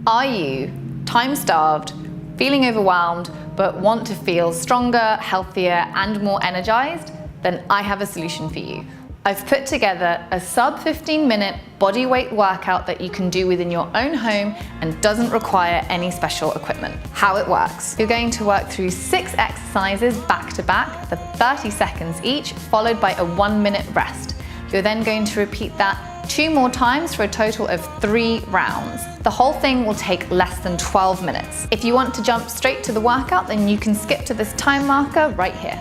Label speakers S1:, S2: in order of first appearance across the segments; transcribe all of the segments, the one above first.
S1: Are you time-starved, feeling overwhelmed, but want to feel stronger, healthier, and more energized? Then I have a solution for you. I've put together a sub 15-minute body weight workout that you can do within your own home and doesn't require any special equipment. How it works: you're going to work through 6 exercises back to back for 30 seconds each, followed by a 1-minute rest. You're then going to repeat that 2 more times for a total of 3 rounds. The whole thing will take less than 12 minutes. If you want to jump straight to the workout, then you can skip to this time marker right here.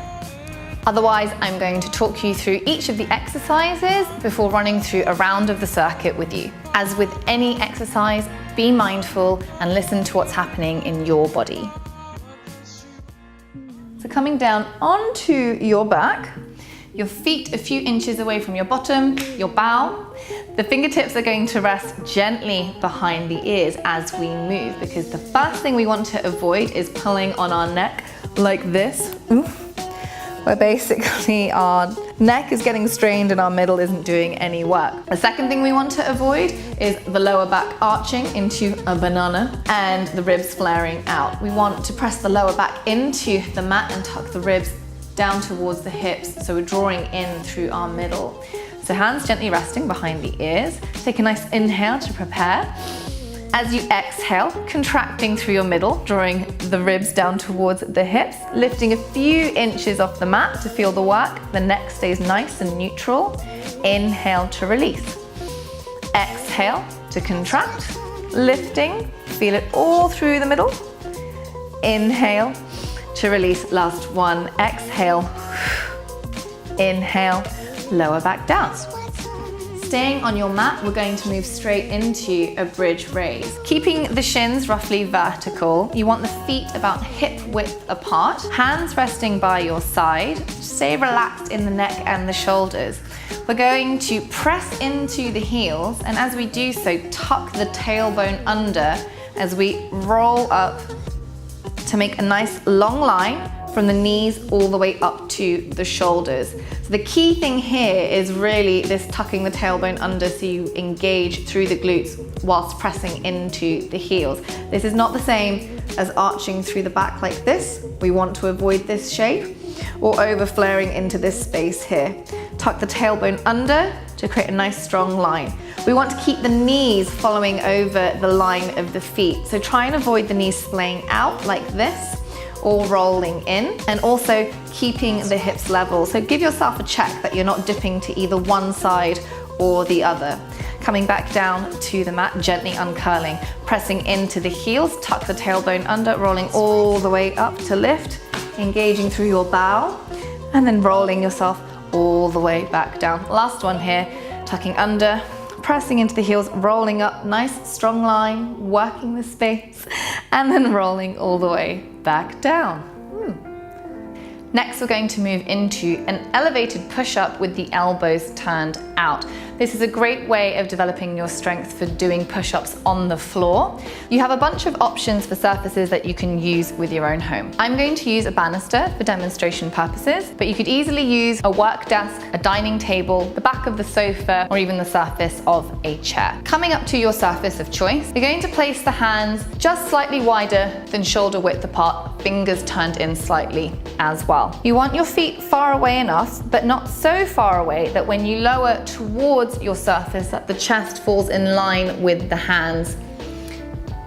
S1: Otherwise, I'm going to talk you through each of the exercises before running through a round of the circuit with you. As with any exercise, be mindful and listen to what's happening in your body. So coming down onto your back, your feet a few inches away from your bottom, your bow. The fingertips are going to rest gently behind the ears as we move, because the first thing we want to avoid is pulling on our neck like this. Where basically our neck is getting strained and our middle isn't doing any work. The second thing we want to avoid is the lower back arching into a banana and the ribs flaring out. We want to press the lower back into the mat and tuck the ribs down towards the hips, so we're drawing in through our middle. So hands gently resting behind the ears. Take a nice inhale to prepare. As you exhale, contracting through your middle, drawing the ribs down towards the hips, lifting a few inches off the mat to feel the work. The neck stays nice and neutral. Inhale to release. Exhale to contract, lifting, feel it all through the middle. Inhale to release, last one. Exhale, inhale, lower back down. Staying on your mat, we're going to move straight into a bridge raise. Keeping the shins roughly vertical, you want the feet about hip width apart, hands resting by your side. Stay relaxed in the neck and the shoulders. We're going to press into the heels, and as we do so, tuck the tailbone under as we roll up to make a nice long line from the knees all the way up to the shoulders. So the key thing here is really this tucking the tailbone under so you engage through the glutes whilst pressing into the heels. This is not the same as arching through the back like this. We want to avoid this shape, or over flaring into this space here. Tuck the tailbone under to create a nice strong line. We want to keep the knees following over the line of the feet. So try and avoid the knees splaying out like this, or rolling in, and also keeping the hips level. So give yourself a check that you're not dipping to either one side or the other. Coming back down to the mat, gently uncurling, pressing into the heels, tuck the tailbone under, rolling all the way up to lift, engaging through your bow, and then rolling yourself all the way back down. Last one here, tucking under, pressing into the heels, rolling up, nice strong line, working the space, and then rolling all the way back down. Next, we're going to move into an elevated push-up with the elbows turned out. This is a great way of developing your strength for doing push-ups on the floor. You have a bunch of options for surfaces that you can use with your own home. I'm going to use a banister for demonstration purposes, but you could easily use a work desk, a dining table, the back of the sofa, or even the surface of a chair. Coming up to your surface of choice, you're going to place the hands just slightly wider than shoulder width apart, fingers turned in slightly as well. You want your feet far away enough, but not so far away that when you lower towards your surface, that the chest falls in line with the hands,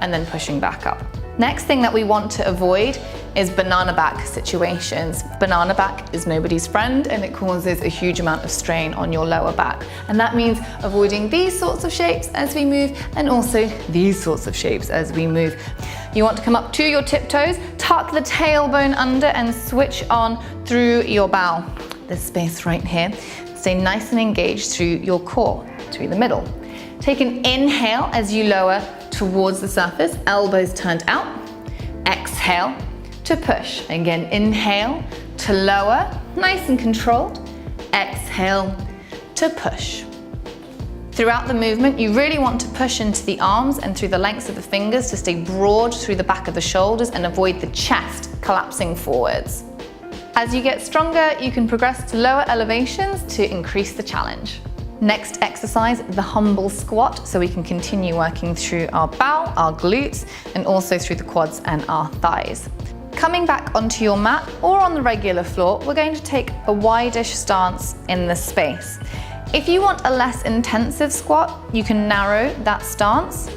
S1: and then pushing back up. Next thing that we want to avoid is banana back situations. Banana back is nobody's friend, and it causes a huge amount of strain on your lower back. And that means avoiding these sorts of shapes as we move, and also these sorts of shapes as we move. You want to come up to your tiptoes, tuck the tailbone under, and switch on through your bow. This space right here. Stay nice and engaged through your core, through the middle. Take an inhale as you lower towards the surface, elbows turned out. Exhale to push. Again, inhale to lower, nice and controlled. Exhale to push. Throughout the movement, you really want to push into the arms and through the lengths of the fingers to stay broad through the back of the shoulders and avoid the chest collapsing forwards. As you get stronger, you can progress to lower elevations to increase the challenge. Next exercise, the humble squat, so we can continue working through our bow, our glutes, and also through the quads and our thighs. Coming back onto your mat or on the regular floor, we're going to take a wide-ish stance in this space. If you want a less intensive squat, you can narrow that stance,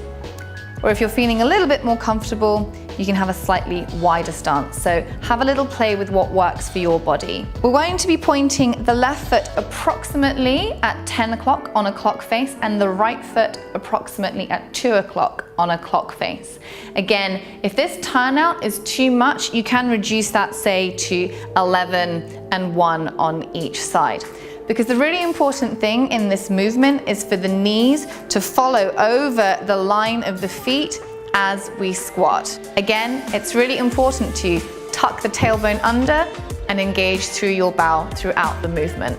S1: or if you're feeling a little bit more comfortable, you can have a slightly wider stance. So have a little play with what works for your body. We're going to be pointing the left foot approximately at 10 o'clock on a clock face and the right foot approximately at 2 o'clock on a clock face. Again, if this turnout is too much, you can reduce that, say, to 11 and 1 on each side. Because the really important thing in this movement is for the knees to follow over the line of the feet as we squat. Again, it's really important to tuck the tailbone under and engage through your bow throughout the movement.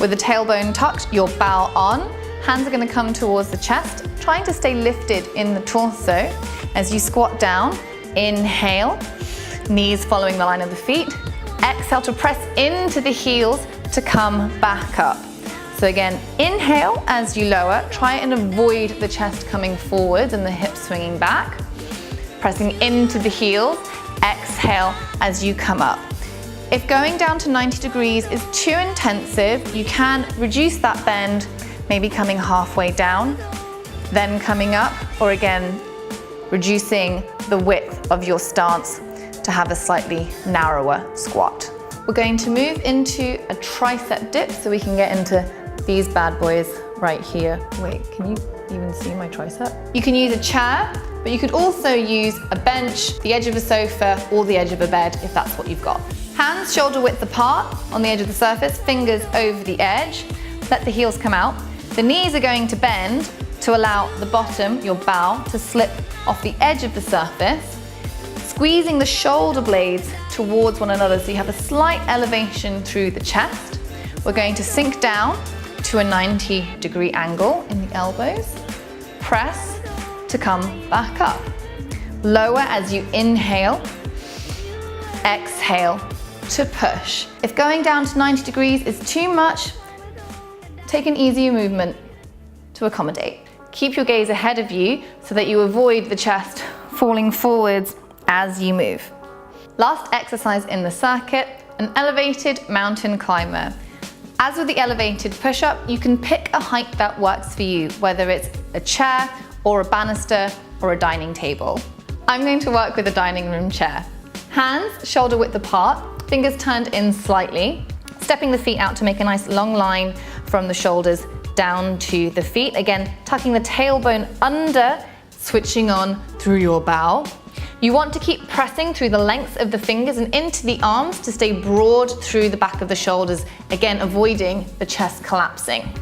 S1: With the tailbone tucked, your bow on, hands are going to come towards the chest, trying to stay lifted in the torso as you squat down. Inhale, knees following the line of the feet. Exhale to press into the heels to come back up. So again, inhale as you lower, try and avoid the chest coming forwards and the hips swinging back. Pressing into the heels, exhale as you come up. If going down to 90 degrees is too intensive, you can reduce that bend, maybe coming halfway down, then coming up, or again, reducing the width of your stance to have a slightly narrower squat. We're going to move into a tricep dip so we can get into these bad boys right here. Wait, can you even see my tricep? You can use a chair, but you could also use a bench, the edge of a sofa, or the edge of a bed if that's what you've got. Hands shoulder width apart on the edge of the surface, fingers over the edge. Let the heels come out. The knees are going to bend to allow the bottom, your bow, to slip off the edge of the surface, squeezing the shoulder blades towards one another so you have a slight elevation through the chest. We're going to sink down to a 90-degree angle in the elbows. Press to come back up. Lower as you inhale. Exhale to push. If going down to 90 degrees is too much, take an easier movement to accommodate. Keep your gaze ahead of you so that you avoid the chest falling forwards as you move. Last exercise in the circuit, an elevated mountain climber. As with the elevated push-up, you can pick a height that works for you, whether it's a chair or a banister or a dining table. I'm going to work with a dining room chair. Hands shoulder width apart, fingers turned in slightly, stepping the feet out to make a nice long line from the shoulders down to the feet. Again, tucking the tailbone under, switching on through your bow. You want to keep pressing through the lengths of the fingers and into the arms to stay broad through the back of the shoulders, again avoiding the chest collapsing.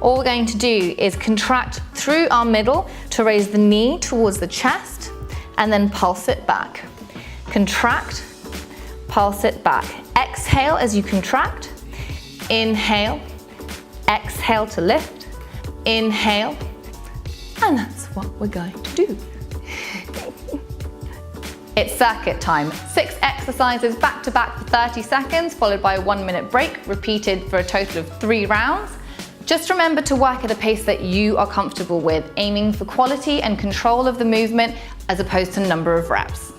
S1: All we're going to do is contract through our middle to raise the knee towards the chest and then pulse it back. Contract, pulse it back. Exhale as you contract. Inhale, exhale to lift. Inhale, and that's what we're going to do. It's Sackett time. 6 exercises back to back for 30 seconds, followed by a 1-minute break, repeated for a total of 3 rounds. Just remember to work at a pace that you are comfortable with, aiming for quality and control of the movement as opposed to number of reps.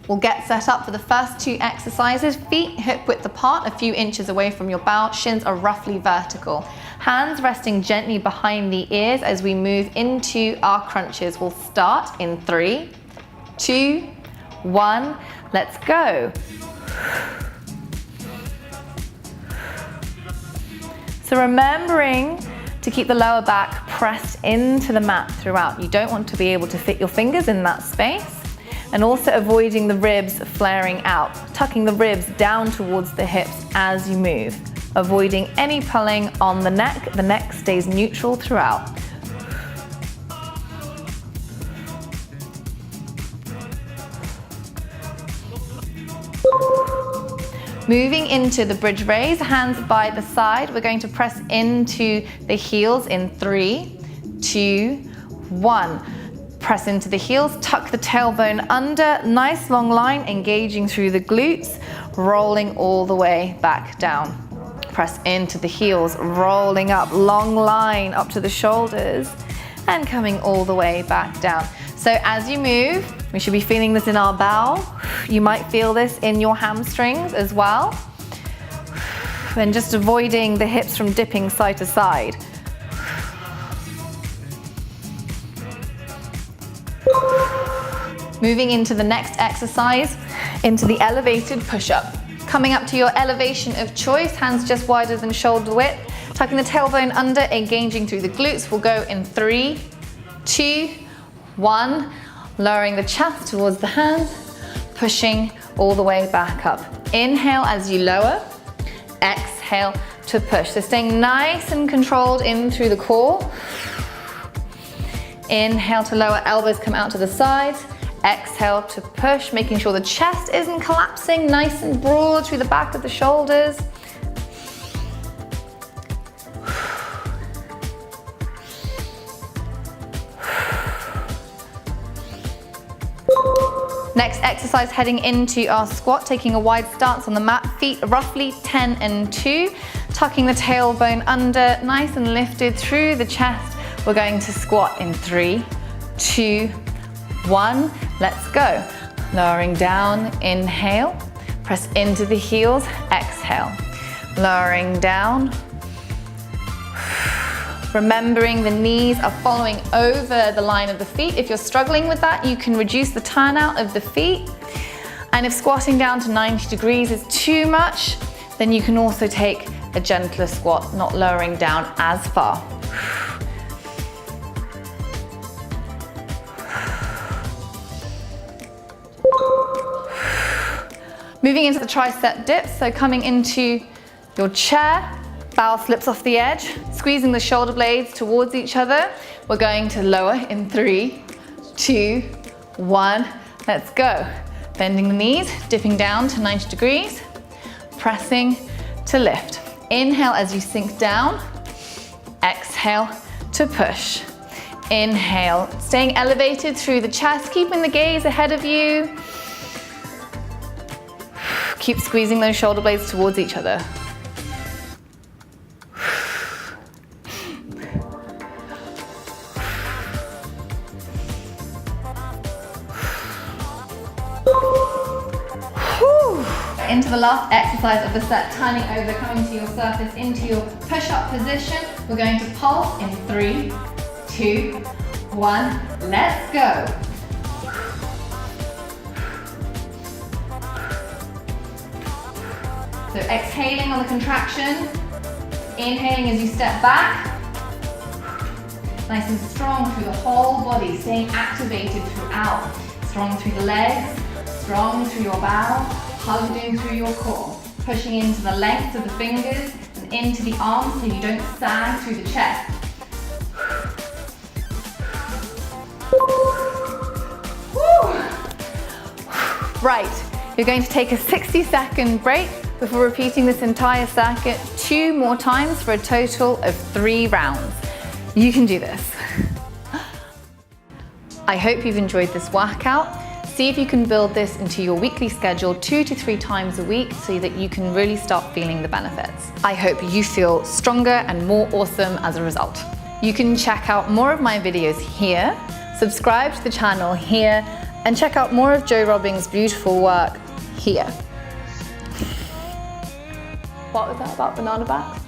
S1: We'll get set up for the first 2 exercises. Feet hip width apart, a few inches away from your bow. Shins are roughly vertical. Hands resting gently behind the ears as we move into our crunches. We'll start in 3, 2, 1. Let's go. So remembering to keep the lower back pressed into the mat throughout. You don't want to be able to fit your fingers in that space. And also avoiding the ribs flaring out, tucking the ribs down towards the hips as you move, avoiding any pulling on the neck stays neutral throughout. Moving into the bridge raise, hands by the side, we're going to press into the heels in 3, 2, 1. Press into the heels, tuck the tailbone under, nice long line, engaging through the glutes. rolling all the way back down. Press into the heels, rolling up, long line up to the shoulders, and coming all the way back down. So as you move, we should be feeling this in our bow. You might feel this in your hamstrings as well. And just avoiding the hips from dipping side to side. Moving into the next exercise, into the elevated push-up. Coming up to your elevation of choice, hands just wider than shoulder width. Tucking the tailbone under, engaging through the glutes. We'll go in 3, 2, 1. Lowering the chest towards the hands, pushing all the way back up. Inhale as you lower, exhale to push. So staying nice and controlled in through the core. Inhale to lower, elbows come out to the sides. Exhale to push, making sure the chest isn't collapsing, nice and broad through the back of the shoulders. Next exercise, heading into our squat, taking a wide stance on the mat, feet roughly 10 and 2, tucking the tailbone under, nice and lifted through the chest. We're going to squat in 3, 2, 1, let's go. Lowering down, inhale, press into the heels, exhale. Lowering down. Remembering the knees are following over the line of the feet. If you're struggling with that, you can reduce the turnout of the feet. And if squatting down to 90 degrees is too much, then you can also take a gentler squat, not lowering down as far. Moving into the tricep dip, so coming into your chair, bow slips off the edge, squeezing the shoulder blades towards each other. We're going to lower in 3, 2, 1, let's go. Bending the knees, dipping down to 90 degrees, pressing to lift. Inhale as you sink down, exhale to push. Inhale, staying elevated through the chest, keeping the gaze ahead of you. Keep squeezing those shoulder blades towards each other. Into the last exercise of the set, turning over, coming to your surface, into your push-up position. We're going to pulse in 3, 2, 1, let's go. So exhaling on the contraction, inhaling as you step back. Nice and strong through the whole body, staying activated throughout. Strong through the legs, strong through your bow, hugging through your core. Pushing into the length of the fingers and into the arms so you don't sag through the chest. Right, you're going to take a 60-second break before repeating this entire circuit 2 more times for a total of 3 rounds. You can do this. I hope you've enjoyed this workout. See if you can build this into your weekly schedule 2 to 3 times a week so that you can really start feeling the benefits. I hope you feel stronger and more awesome as a result. You can check out more of my videos here, subscribe to the channel here, and check out more of Joe Robbing's beautiful work here. What was that about banana backs?